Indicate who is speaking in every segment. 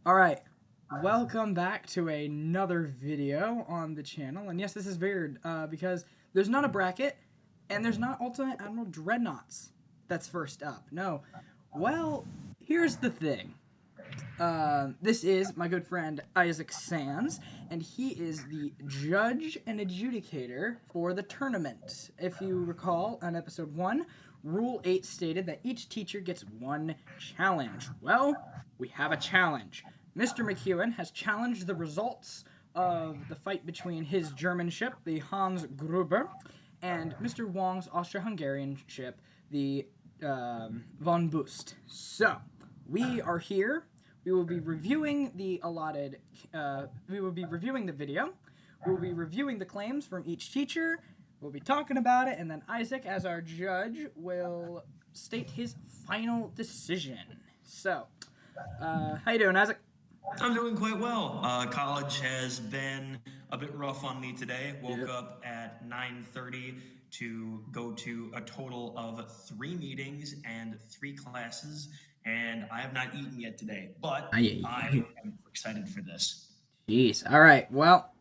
Speaker 1: All right, welcome back to another video on the channel. And yes, this is weird because there's not a bracket and there's not Ultimate Admiral Dreadnoughts that's first up. No. Well, here's the thing. This is my good friend Isaac Sands, and he is the judge and adjudicator for the tournament. If you recall, on episode 1, Rule 8 stated that each teacher gets one challenge. Well, we have a challenge. Mr. McEwen has challenged the results of the fight between his German ship, the Hans Gruber, and Mr. Wong's Austro-Hungarian ship, the von Boost. So, we are here. We will be reviewing the allotted. We will be reviewing the video. We will be reviewing the claims from each teacher. We'll be talking about it, and then Isaac, as our judge, will state his final decision. So, how you doing, Isaac?
Speaker 2: I'm doing quite well. College has been a bit rough on me today. Woke up at 9:30 to go to a total of 3 meetings and 3 classes, and I have not eaten yet today. But I am excited for this.
Speaker 1: Jeez. All right. Well,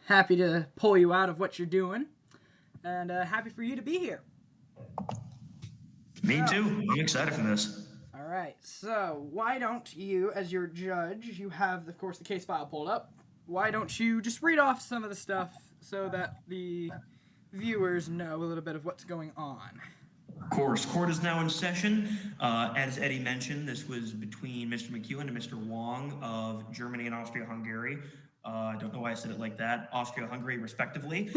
Speaker 1: happy to pull you out of what you're doing, and happy for you to be here.
Speaker 2: Me too. I'm excited for this.
Speaker 1: All right, so why don't you, as your judge, you have, of course, the case file pulled up. Why don't you just read off some of the stuff so that the viewers know a little bit of what's going on?
Speaker 2: Of course, court is now in session. As Eddie mentioned, this was between Mr. McEwen and Mr. Wong of Germany and Austria-Hungary. I don't know why I said it like that. Austria-Hungary, respectively.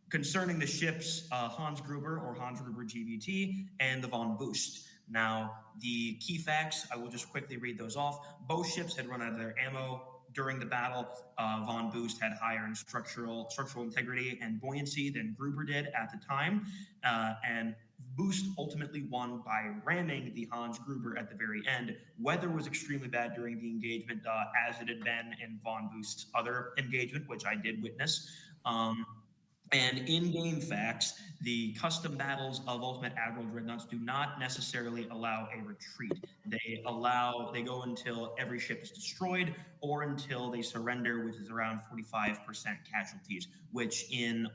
Speaker 2: Concerning the ships Hans Gruber or Hans Gruber GBT and the von Boost. Now, the key facts, I will just quickly read those off. Both ships had run out of their ammo during the battle. Von Boost had higher structural integrity and buoyancy than Gruber did at the time. And Boost ultimately won by ramming the Hans Gruber at the very end. Weather was extremely bad during the engagement, as it had been in Von Boost's other engagement, which I did witness. And in-game facts, the custom battles of Ultimate Admiral Dreadnoughts do not necessarily allow a retreat. They go until every ship is destroyed or until they surrender, which is around 45% casualties, which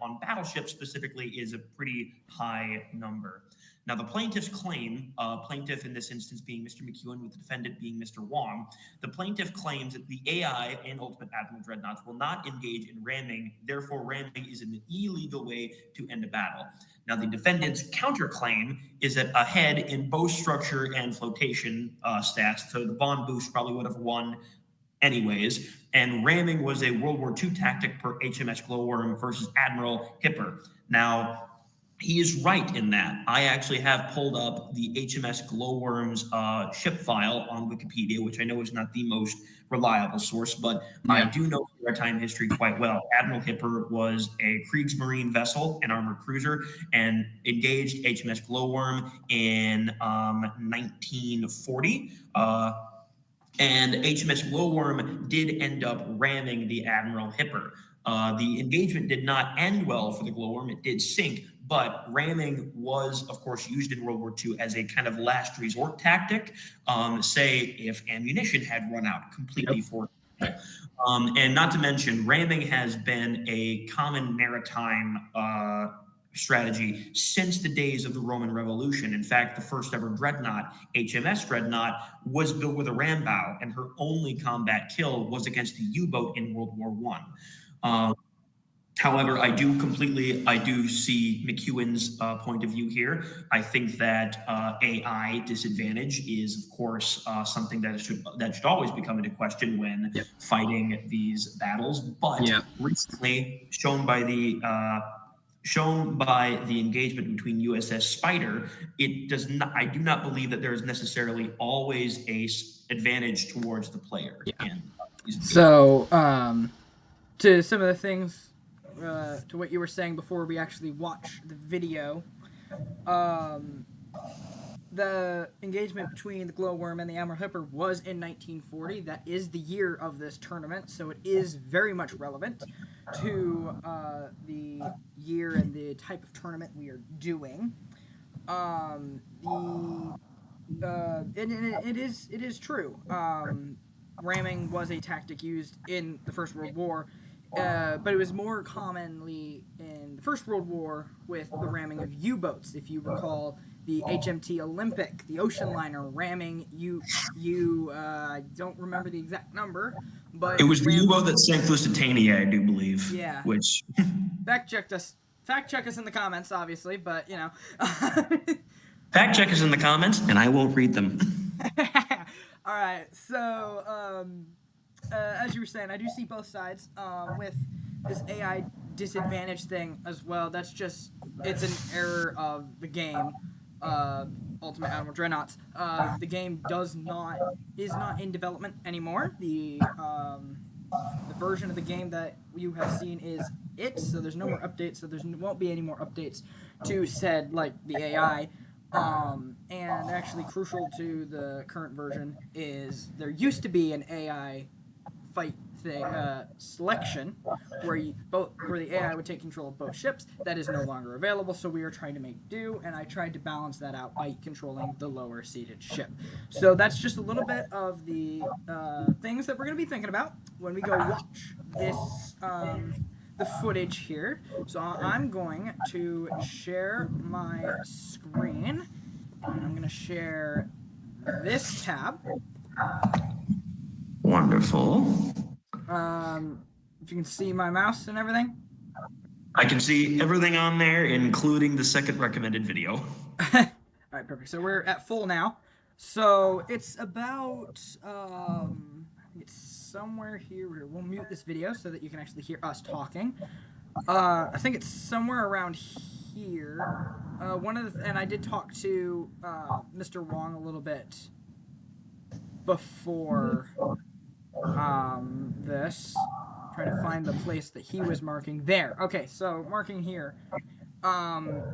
Speaker 2: on battleships specifically is a pretty high number. Now, the plaintiff's claim, plaintiff in this instance being Mr. McEwen, with the defendant being Mr. Wong, the plaintiff claims that the AI in Ultimate Admiral Dreadnoughts will not engage in ramming, therefore ramming is an illegal way to end a battle. Now, the defendant's counterclaim is that ahead in both structure and flotation stats, so the Von Boost probably would have won anyways, and ramming was a World War II tactic per HMS Glowworm versus Admiral Hipper. Now, he is right in that. I actually have pulled up the HMS Glowworm's ship file on Wikipedia, which I know is not the most reliable source, but I do know maritime history quite well. Admiral Hipper was a Kriegsmarine vessel, an armored cruiser, and engaged HMS Glowworm in 1940. And HMS Glowworm did end up ramming the Admiral Hipper. The engagement did not end well for the Glowworm. It did sink, but ramming was, of course, used in World War II as a kind of last resort tactic, say if ammunition had run out completely for and not to mention, ramming has been a common maritime strategy since the days of the Roman Revolution. In fact, the first ever dreadnought, HMS Dreadnought, was built with a ram bow, and her only combat kill was against a U-boat in World War I. However, I do see McEwen's point of view here. I think that AI disadvantage is, of course, something that should always become into question when fighting these battles. But recently, shown by the engagement between USS Spider, it does not. I do not believe that there is necessarily always a advantage towards the player.
Speaker 1: So, to some of the things. To what you were saying before we actually watch the video, the engagement between the Glowworm and the Admiral Hipper was in 1940. That is the year of this tournament, so it is very much relevant to the year and the type of tournament we are doing. It is true. ramming was a tactic used in the First World War, but it was more commonly in the First World War with the ramming of U-boats. If you recall, the HMT Olympic, the ocean liner, ramming I don't remember the exact number, but
Speaker 2: It was the
Speaker 1: rammed.
Speaker 2: U-boat that sank Lusitania, I do believe.
Speaker 1: Yeah,
Speaker 2: Which
Speaker 1: fact check us in the comments, obviously, but you know.
Speaker 2: fact check us in the comments, and I won't read them.
Speaker 1: All right, so as you were saying, I do see both sides with this AI disadvantage thing as well. That's just it's an error of the game. Ultimate Admiral Dreadnoughts. The game is not in development anymore. The version of the game that you have seen is it. So there's no more updates. So there won't be any more updates to said like the AI. And actually crucial to the current version is there used to be an AI fight thing, selection where the AI would take control of both ships. That is no longer available, so we are trying to make do, and I tried to balance that out by controlling the lower seated ship. So that's just a little bit of the things that we're going to be thinking about when we go watch this the footage here. So I'm going to share my screen, and I'm going to share this tab.
Speaker 2: Wonderful.
Speaker 1: If you can see my mouse and everything.
Speaker 2: I can see everything on there, including the second recommended video.
Speaker 1: All right, perfect. So we're at full now. So it's about it's somewhere here. We'll mute this video so that you can actually hear us talking. I think it's somewhere around here. And I did talk to Mr. Wong a little bit before this. Trying to find the place that he was marking there. Okay, so marking here.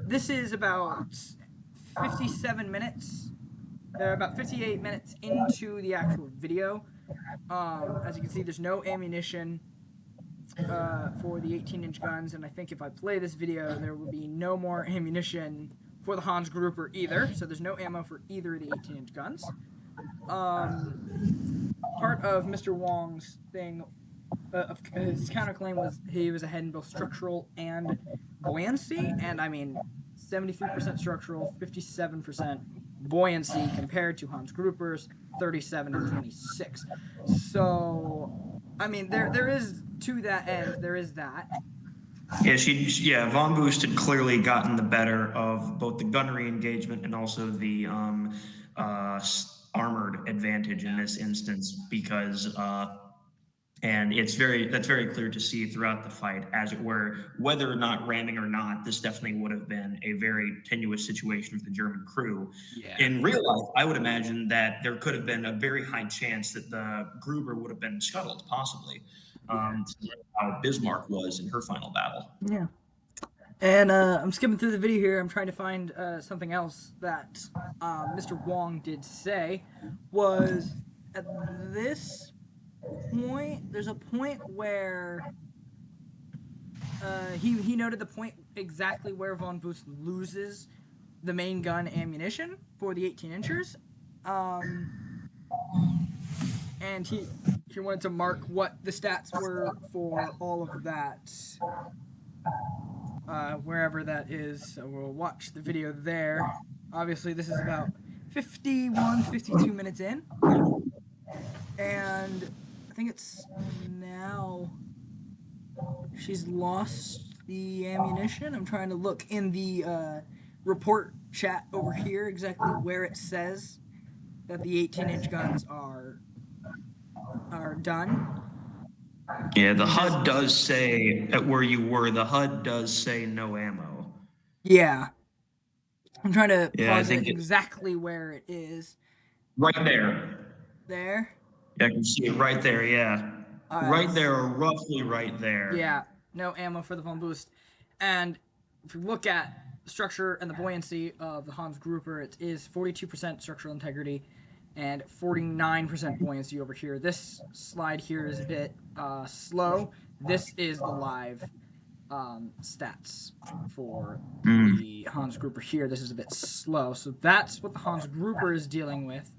Speaker 1: This is about 57 minutes. They're about 58 minutes into the actual video. As you can see, there's no ammunition for the 18-inch guns, and I think if I play this video, there will be no more ammunition for the Hans Grouper either. So there's no ammo for either of the 18-inch guns. Part of Mr. Wong's thing, his counterclaim was he was ahead in both structural and buoyancy, and I mean 73% structural, 57% buoyancy compared to Hans Grupper's 37 and 26. So, I mean, there is to that end, there is that.
Speaker 2: Yeah, Von Boost had clearly gotten the better of both the gunnery engagement and also the armored advantage in this instance because and that's very clear to see throughout the fight, as it were, whether or not ramming or not, this definitely would have been a very tenuous situation for the German crew.
Speaker 1: Yeah.
Speaker 2: In real life, I would imagine that there could have been a very high chance that the Gruber would have been scuttled, possibly. How Bismarck was in her final battle.
Speaker 1: Yeah. And I'm skipping through the video here. I'm trying to find something else that Mr. Wong did say was at this point, there's a point where he noted the point exactly where Von Boost loses the main gun ammunition for the 18-inchers. And he wanted to mark what the stats were for all of that, wherever that is. So we'll watch the video there. Obviously, this is about 51, 52 minutes in. And I think it's now she's lost the ammunition. I'm trying to look in the report chat over here exactly where it says that the 18-inch guns are done.
Speaker 2: Yeah, the HUD does say at where you were, the HUD does say no ammo.
Speaker 1: Yeah. I'm trying to pause it exactly where it is.
Speaker 2: Right there.
Speaker 1: There?
Speaker 2: Yeah, I can see it right there, yeah. Right there, or roughly right there.
Speaker 1: Yeah, no ammo for the Von Boost. And if you look at the structure and the buoyancy of the Hans Grouper, it is 42% structural integrity and 49% buoyancy over here. This slide here is a bit slow. This is the live stats for the Hans Grouper here. This is a bit slow. So that's what the Hans Grouper is dealing with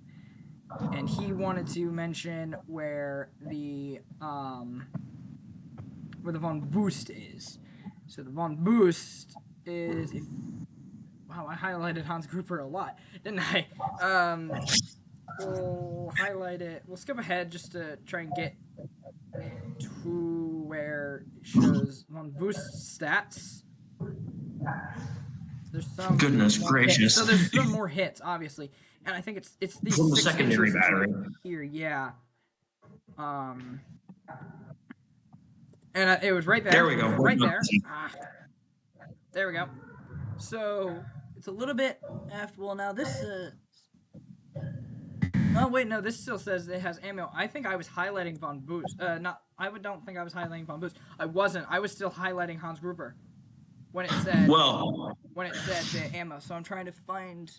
Speaker 1: and he wanted to mention where the Von Boost is. So the Von Boost is wow, I highlighted Hans Gruber a lot, didn't I? We'll highlight it. We'll skip ahead just to try and get to where it shows Von Boost's stats. There's some
Speaker 2: Goodness
Speaker 1: more
Speaker 2: gracious.
Speaker 1: hits. So there's some more hits, obviously, and I think it's these
Speaker 2: From the
Speaker 1: 6
Speaker 2: secondary
Speaker 1: inches
Speaker 2: battery.
Speaker 1: right here, yeah. And it was right there.
Speaker 2: There we go.
Speaker 1: Right there. There we go. So it's a little bit after. Well, now this. Oh wait, no. This still says it has ammo. I think I was highlighting Von Boost. Not. Don't think I was highlighting Von Boost. I wasn't. I was still highlighting Hans Gruber when it said.
Speaker 2: Well.
Speaker 1: When it said the ammo. So I'm trying to find.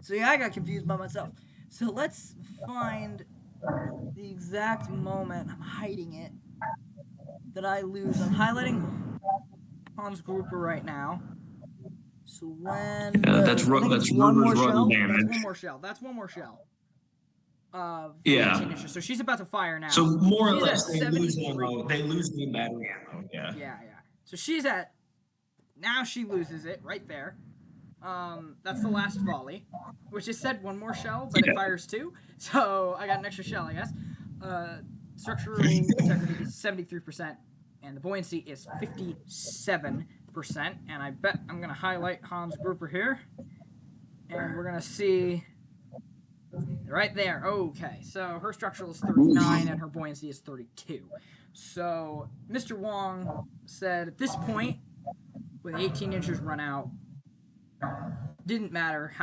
Speaker 1: So yeah, I got confused by myself. So let's find the exact moment. I'm hiding it. That I lose. I'm highlighting Hans Gruber right now. So when
Speaker 2: that's one more shell.
Speaker 1: That's one more shell. Of
Speaker 2: yeah.
Speaker 1: 18 inches. So she's about to fire now.
Speaker 2: So more or less, they lose ammo. They lose the battery ammo. Yeah.
Speaker 1: Yeah. So she's at. Now she loses it right there. That's the last volley, which is said one more shell, but it fires 2. So I got an extra shell, I guess. Structural integrity is 73%, and the buoyancy is 57%. And I bet I'm gonna highlight Hans Gruber here, and we're gonna see right there. Okay, so her structural is 39 and her buoyancy is 32. So Mr. Wong said at this point, with 18 inches run out, didn't matter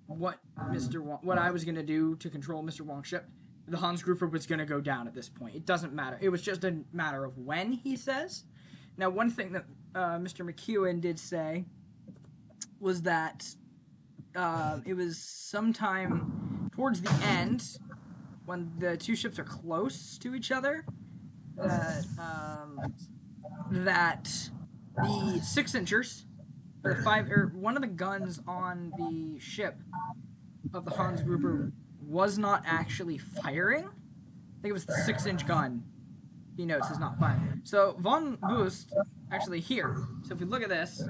Speaker 1: what I was gonna do to control Mr. Wong's ship. The Hans Gruber was gonna go down at this point. It doesn't matter. It was just a matter of when, he says. Now, one thing that Mr. McEwen did say was that it was sometime towards the end when the 2 ships are close to each other that the 6-inchers, one of the guns on the ship of the Hans Gruber was not actually firing. I think it was the 6-inch gun. He notes is not firing. So Von Boost actually here. So if we look at this,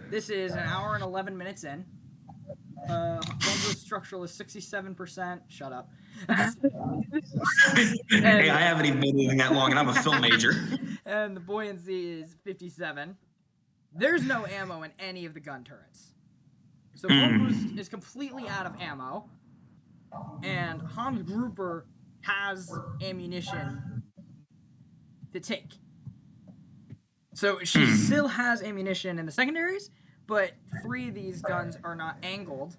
Speaker 1: this is an hour and 11 minutes in. Von Boost's structural is 67%. Shut up.
Speaker 2: Hey, I haven't even been doing that long, and I'm a film major.
Speaker 1: And the buoyancy is 57. There's no ammo in any of the gun turrets. So Von Boost is completely out of ammo. And Hans Gruber has ammunition to take. So she still has ammunition in the secondaries, but 3 of these guns are not angled.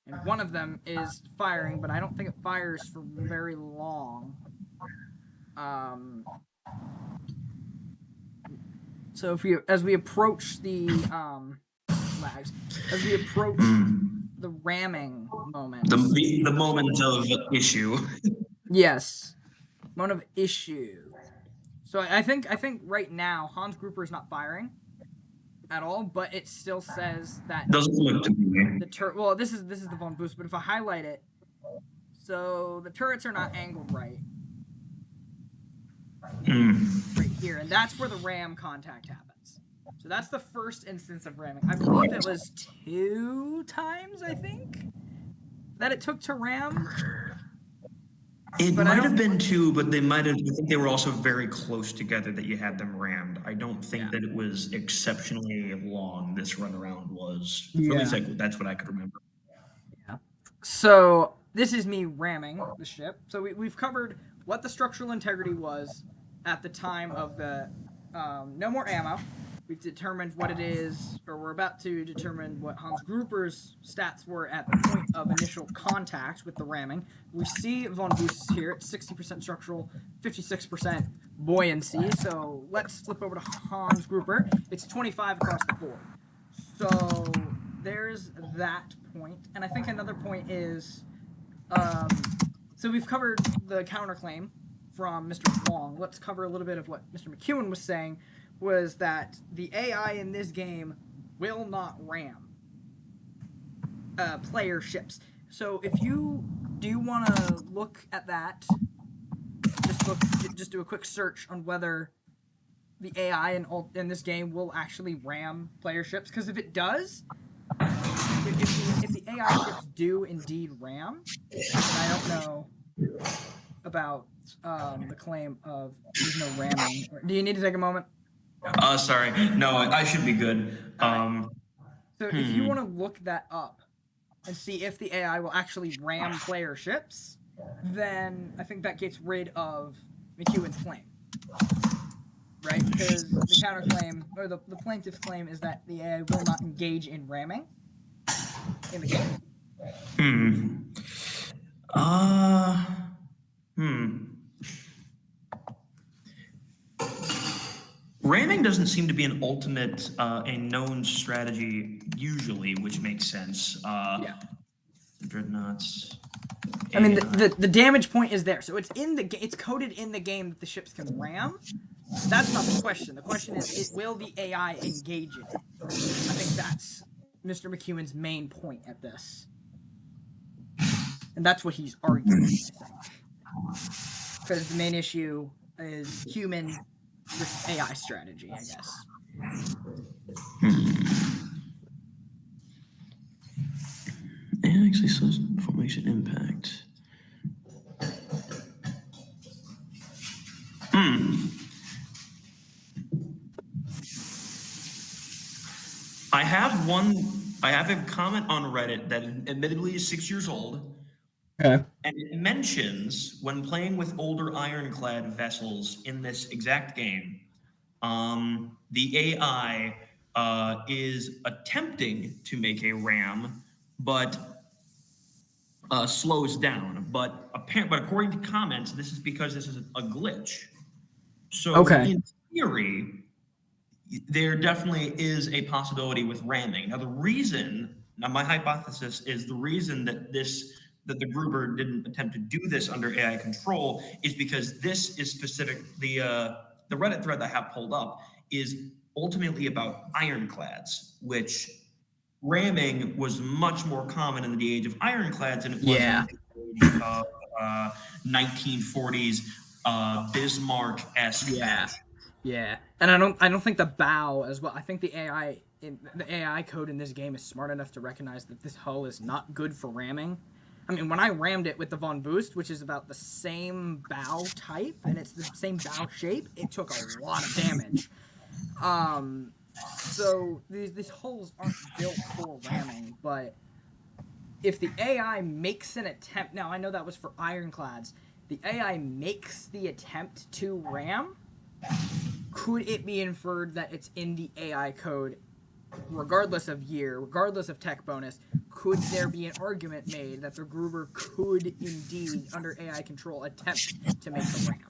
Speaker 1: And one of them is firing, but I don't think it fires for very long. So as we approach the lags, as we approach the ramming moment,
Speaker 2: the moment of issue.
Speaker 1: Yes, moment of issue. So I think right now Hans Gruber is not firing at all, but it still says that
Speaker 2: doesn't look to me.
Speaker 1: Well, this is the Von Boost, but if I highlight it, so the turrets are not angled right. Right here, and that's where the ram contact happens. So that's the first instance of ramming. I believe it was 2 times, I think, that it took to ram.
Speaker 2: It might have been 2, but they might have. I think they were also very close together that you had them rammed. I don't think that it was exceptionally long. This runaround was. Yeah. At least that's what I could remember.
Speaker 1: Yeah. So this is me ramming the ship. So we've covered what the structural integrity was at the time of the no more ammo. We've determined what it is, or we're about to determine what Hans Gruber's stats were at the point of initial contact with the ramming. We see Von Boost here at 60% structural, 56% buoyancy. So let's flip over to Hans Gruber. It's 25 across the board. So there's that point. And I think another point is, so we've covered the counterclaim from Mr. Wong. Let's cover a little bit of what Mr. McEwen was saying, was that the AI in this game will not ram player ships. So if you do you want to look at that? Just do a quick search on whether the AI in this game will actually ram player ships. Because if it does, if the AI ships do indeed ram, then I don't know about the claim of there's no ramming. Do you need to take a moment?
Speaker 2: Sorry. No, I should be good.
Speaker 1: All right. So if you want to look that up and see if the AI will actually ram player ships, then I think that gets rid of McEwen's claim. Right? Because the counterclaim, or the plaintiff's claim, is that the AI will not engage in ramming in the game.
Speaker 2: Ramming doesn't seem to be an ultimate, a known strategy usually, which makes sense.
Speaker 1: Yeah.
Speaker 2: Dreadnoughts.
Speaker 1: I mean, the damage point is there, so it's in the it's coded in the game that the ships can ram. That's not the question. The question is, will the AI engage in it? I think that's Mr. McEwen's main point at this, and that's what he's arguing. Because the main issue is human versus AI strategy, I guess.
Speaker 2: It actually says formation impact. I have a comment on Reddit that admittedly is 6 years old.
Speaker 1: Okay.
Speaker 2: And it mentions when playing with older ironclad vessels in this exact game, the AI is attempting to make a ram, but slows down. But according to comments, this is because this is a glitch. So in theory, there definitely is a possibility with ramming. Now my hypothesis is the reason that the Gruber didn't attempt to do this under AI control is because this is specific. The Reddit thread that I have pulled up is ultimately about ironclads, which ramming was much more common in the age of ironclads than it was in the age of 1940s Bismarck-esque.
Speaker 1: Yeah, and I don't think the bow as well. I think the AI code in this game is smart enough to recognize that this hull is not good for ramming. I mean, when I rammed it with the Von Boost, which is about the same bow type and it's the same bow shape, it took a lot of damage. So these hulls aren't built for ramming, but if the AI makes an attempt, now I know that was for ironclads, the AI makes the attempt to ram, could it be inferred that it's in the AI code, regardless of year, regardless of tech bonus? Could there be an argument made that the Gruber could indeed, under AI control, attempt to make the ram?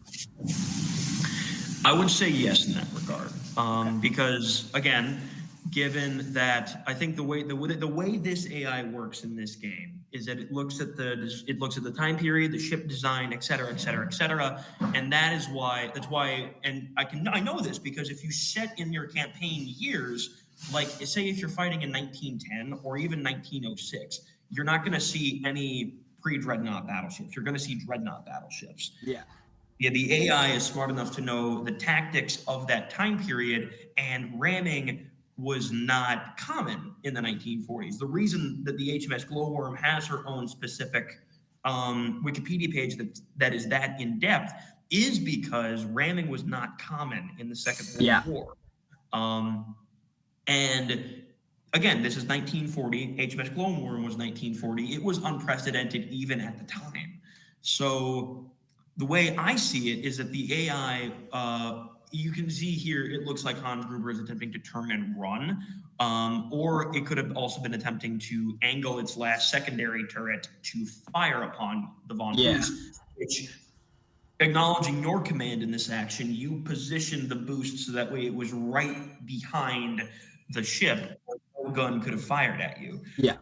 Speaker 2: I would say yes in that regard, because again, given that I think the way this AI works in this game is that it looks at the time period, the ship design, et cetera, et cetera, et cetera, and that's why, and I know this because if you set in your campaign years, like say if you're fighting in 1910 or even 1906, you're not going to see any pre-dreadnought battleships. You're going to see dreadnought battleships.
Speaker 1: Yeah.
Speaker 2: Yeah, the AI is smart enough to know the tactics of that time period, and ramming was not common in the 1940s. The reason that the HMS Glowworm has her own specific Wikipedia page that is that in depth is because ramming was not common in the Second World War. And again, this is 1940. HMS Glowworm was 1940. It was unprecedented even at the time. So the way I see it is that the AI, you can see here, it looks like Hans Gruber is attempting to turn and run, or it could have also been attempting to angle its last secondary turret to fire upon the Von Boost, which, acknowledging your command in this action, you positioned the boost so that way it was right behind the ship, no gun could have fired at you.
Speaker 1: Yeah,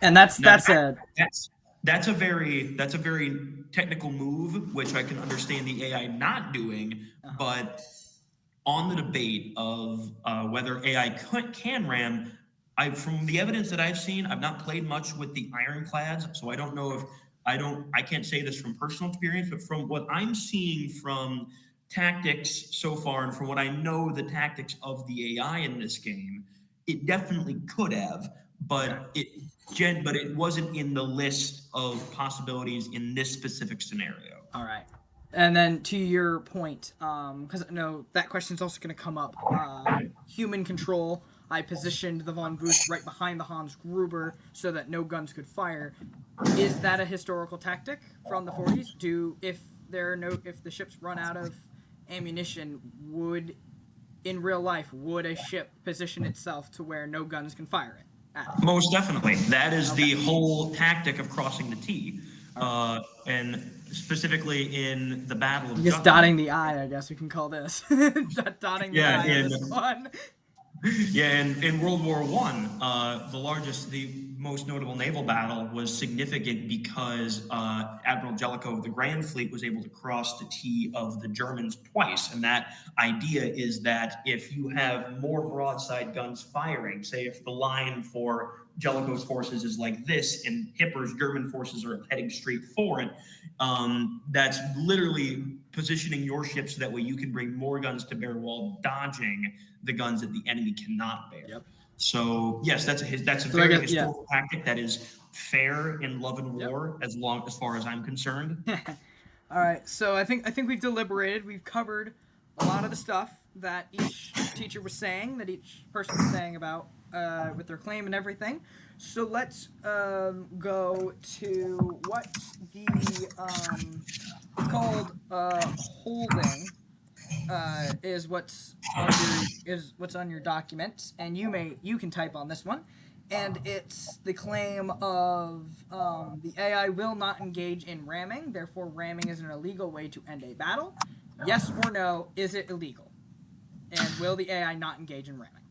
Speaker 1: and that's
Speaker 2: a very technical move, which I can understand the AI not doing. But on the debate of whether AI can ram, from the evidence that I've seen, I've not played much with the ironclads, so I don't know if I can't say this from personal experience, but from what I'm seeing from tactics so far, and from what I know the tactics of the AI in this game, it definitely could have,
Speaker 1: Okay.
Speaker 2: but it wasn't in the list of possibilities in this specific scenario.
Speaker 1: All right. And then to your point, because no, that question's also going to come up. Human control. I positioned the Von Boost right behind the Hans Gruber so that no guns could fire. Is that a historical tactic from the 40s? If the ships run out of ammunition, in real life would a ship position itself to where no guns can fire it at it?
Speaker 2: Most definitely. That is
Speaker 1: Okay.
Speaker 2: the whole tactic of crossing the T.
Speaker 1: All right.
Speaker 2: And specifically in the Battle of
Speaker 1: Just
Speaker 2: Jutland.
Speaker 1: dotting the I guess we can call this. Dotting the
Speaker 2: Yeah,
Speaker 1: I on this one.
Speaker 2: yeah, in World War One, the most notable naval battle was significant because Admiral Jellicoe of the Grand Fleet was able to cross the T of the Germans twice, and that idea is that if you have more broadside guns firing, say if the line for Jellicoe's forces is like this, and Hipper's German forces are heading straight for it, that's literally positioning your ship so that way you can bring more guns to bear while dodging the guns that the enemy cannot bear.
Speaker 1: Yep.
Speaker 2: So yes, that's a
Speaker 1: So I
Speaker 2: very
Speaker 1: guess
Speaker 2: historical tactic that is fair in love and
Speaker 1: Yep.
Speaker 2: war, as far as I'm concerned.
Speaker 1: All right. So I think we've deliberated. We've covered a lot of the stuff that each teacher was saying, that each person was saying about with their claim and everything. So let's go to what the it's called holding is what's on your document, and you can type on this one, and it's the claim of the AI will not engage in ramming, therefore ramming is an illegal way to end a battle. Yes or no, is it illegal? And will the AI not engage in ramming?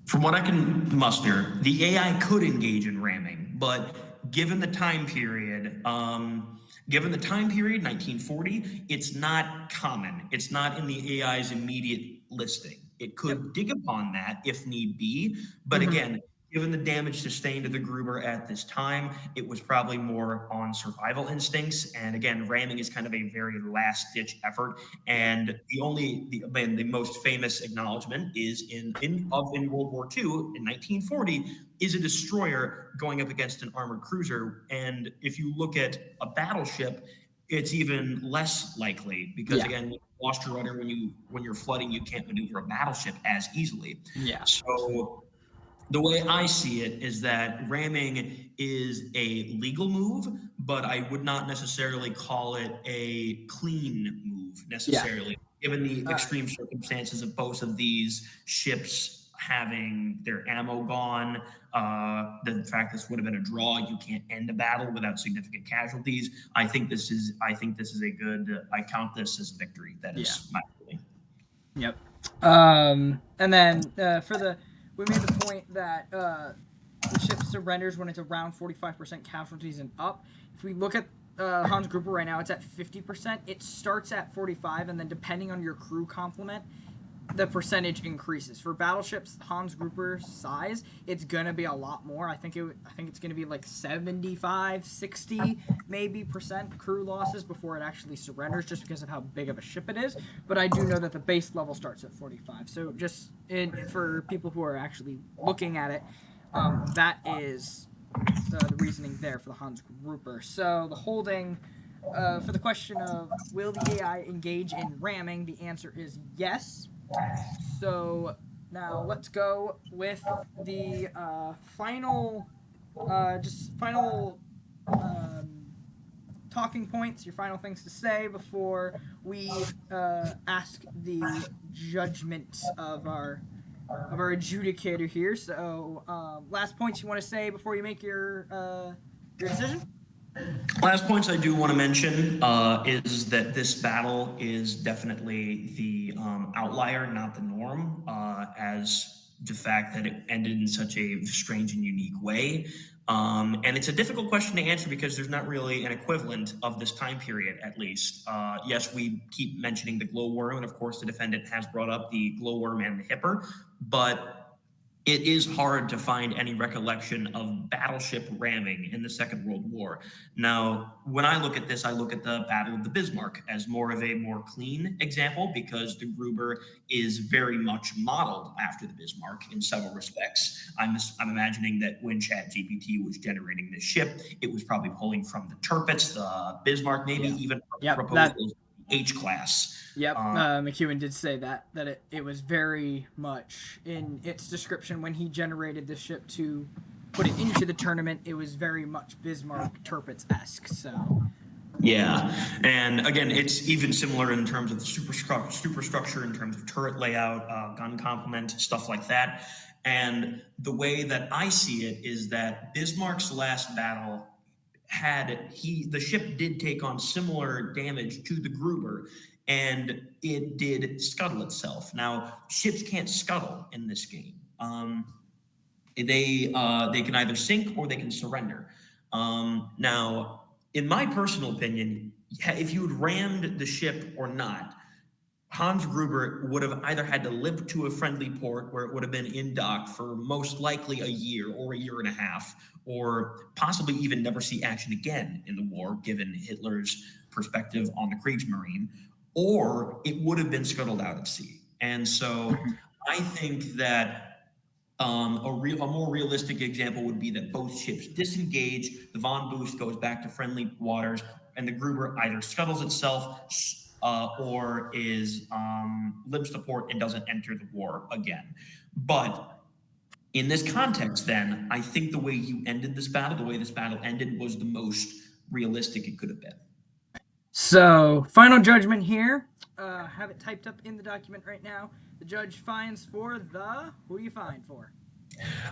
Speaker 2: From what I can muster, the AI could engage in ramming, but given the time period, 1940, it's not common. It's not in the AI's immediate listing. It
Speaker 1: Yep.
Speaker 2: could dig upon that if need be, but again, given the damage sustained to the Gruber at this time, it was probably more on survival instincts. And again, ramming is kind of a very last ditch effort. And the most famous acknowledgement is in World War II in 1940 is a destroyer going up against an armored cruiser. And if you look at a battleship, it's even less likely because
Speaker 1: Yeah.
Speaker 2: again, lost your rudder when you're flooding, you can't maneuver a battleship as easily.
Speaker 1: Yeah.
Speaker 2: So the way I see it is that ramming is a legal move, but I would not necessarily call it a clean move
Speaker 1: Yeah.
Speaker 2: necessarily, given the
Speaker 1: All right.
Speaker 2: extreme circumstances of both of these ships having their ammo gone. The fact this would have been a draw, you can't end a battle without significant casualties. I think this is a good. I count this as a victory. That is my feeling.
Speaker 1: Yep. And then we made the point that the ship surrenders when it's around 45% casualties and up. If we look at Hans Gruber right now, it's at 50%. It starts at 45, and then depending on your crew complement, the percentage increases. For battleships Hans Gruber size, it's gonna be a lot more. I think it's gonna be like 75, 60 maybe percent crew losses before it actually surrenders, just because of how big of a ship it is. But I do know that the base level starts at 45. So just for people who are actually looking at it, that is the reasoning there for the Hans Gruber. So the holding. For the question of will the AI engage in ramming, the answer is yes. So now let's go with the final talking points, your final things to say before we ask the judgment of our adjudicator here. So last points you want to say before you make your decision?
Speaker 2: Last points I do want to mention is that this battle is definitely the outlier, not the norm, as the fact that it ended in such a strange and unique way. And it's a difficult question to answer because there's not really an equivalent of this time period, at least. Yes, we keep mentioning the glowworm, and of course, the defendant has brought up the glowworm and the hipper, but it is hard to find any recollection of battleship ramming in the Second World War. Now, when I look at this, I look at the Battle of the Bismarck as more of a more clean example because the Gruber is very much modeled after the Bismarck in several respects. I'm imagining that when ChatGPT was generating this ship, it was probably pulling from the Tirpitz, the Bismarck, maybe
Speaker 1: Yeah.
Speaker 2: even
Speaker 1: Yep.
Speaker 2: proposals H class.
Speaker 1: Yep. McEwen did say that it was very much in its description when he generated the ship to put it into the tournament. It was very much Bismarck Tirpitz-esque. So
Speaker 2: Yeah, and again, it's even similar in terms of the superstructure, in terms of turret layout, gun complement, stuff like that. And the way that I see it is that Bismarck's last battle the ship did take on similar damage to the Gruber, and it did scuttle itself. Now, ships can't scuttle in this game. They can either sink or they can surrender. Now, in my personal opinion, if you had rammed the ship or not, Hans Gruber would have either had to limp to a friendly port where it would have been in dock for most likely a year or a year and a half, or possibly even never see action again in the war, given Hitler's perspective on the Kriegsmarine, or it would have been scuttled out at sea. And so I think that a more realistic example would be that both ships disengage, the Von Boost goes back to friendly waters, and the Gruber either scuttles itself or is limps to port and doesn't enter the war again. But in this context, then, I think the way you ended this battle, the way this battle ended, was the most realistic it could have been.
Speaker 1: So, final judgment here. Have it typed up in the document right now. The judge finds for the... Who are you vying for?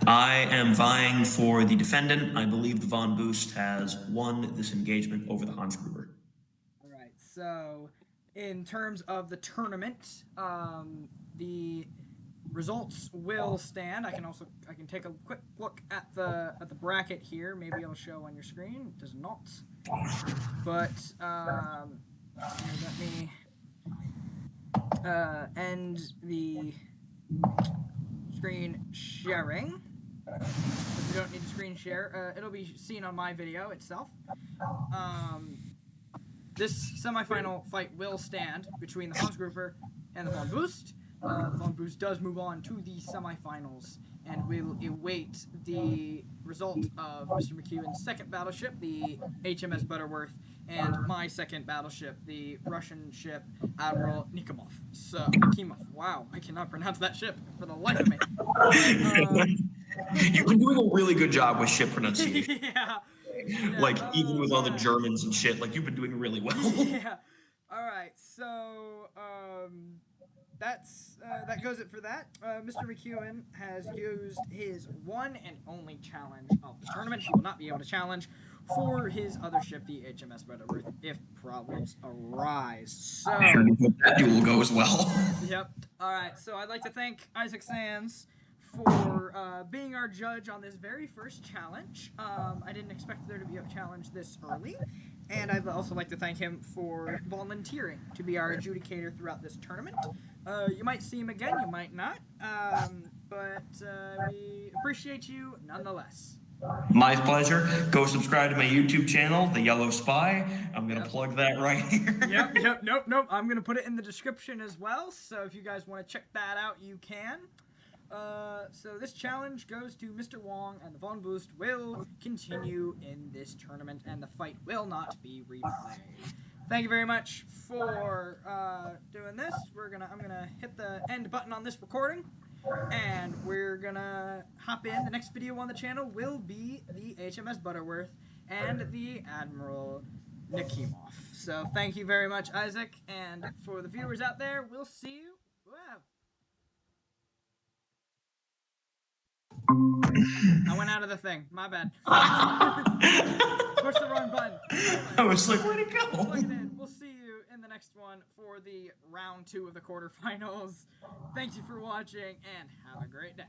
Speaker 2: I am vying for the defendant. I believe the Von Boost has won this engagement over the Hans Gruber.
Speaker 1: All right. So, in terms of the tournament, the results will stand. I can take a quick look at the bracket here. Maybe it'll show on your screen. It does not. But let me end the screen sharing. If you don't need to screen share, it'll be seen on my video itself. This semifinal fight will stand between the Hans Gruber and the Von Boost. The Von Boost does move on to the semifinals, and we'll await the result of Mr. McEwen's second battleship, the HMS Butterworth, and my second battleship, the Russian ship Admiral Nikimov. Wow, I cannot pronounce that ship for the life of me.
Speaker 2: You've been doing a really good job with ship pronunciation.
Speaker 1: Yeah.
Speaker 2: Like, even with all the Germans and shit, like, you've been doing really well.
Speaker 1: Yeah. All right, so that goes it for that. Mr. McEwen has used his one and only challenge of the tournament. He will not be able to challenge for his other ship, the HMS Butterworth, if problems arise. So
Speaker 2: I sure do hope that duel goes well.
Speaker 1: Yep. All right, so I'd like to thank Isaac Sands for being our judge on this very first challenge. I didn't expect there to be a challenge this early. And I'd also like to thank him for volunteering to be our adjudicator throughout this tournament. You might see him again, you might not, but we appreciate you nonetheless.
Speaker 2: My pleasure. Go subscribe to my YouTube channel, The Yellow Spy. I'm going to plug that right here.
Speaker 1: Nope. I'm going to put it in the description as well, so if you guys want to check that out, you can. So this challenge goes to Mr. Wong, and the Von Boost will continue in this tournament, and the fight will not be replayed. Thank you very much for doing this. I'm gonna hit the end button on this recording, and we're gonna hop in. The next video on the channel will be the HMS Butterworth and the Admiral Nikimov. So thank you very much, Isaac, and for the viewers out there, we'll see you. Wow. I went out of the thing. My bad. Push the wrong button.
Speaker 2: I was like, where'd it go?
Speaker 1: Plug it in. We'll see you in the next one for the round 2 of the quarterfinals. Thank you for watching, and have a great day.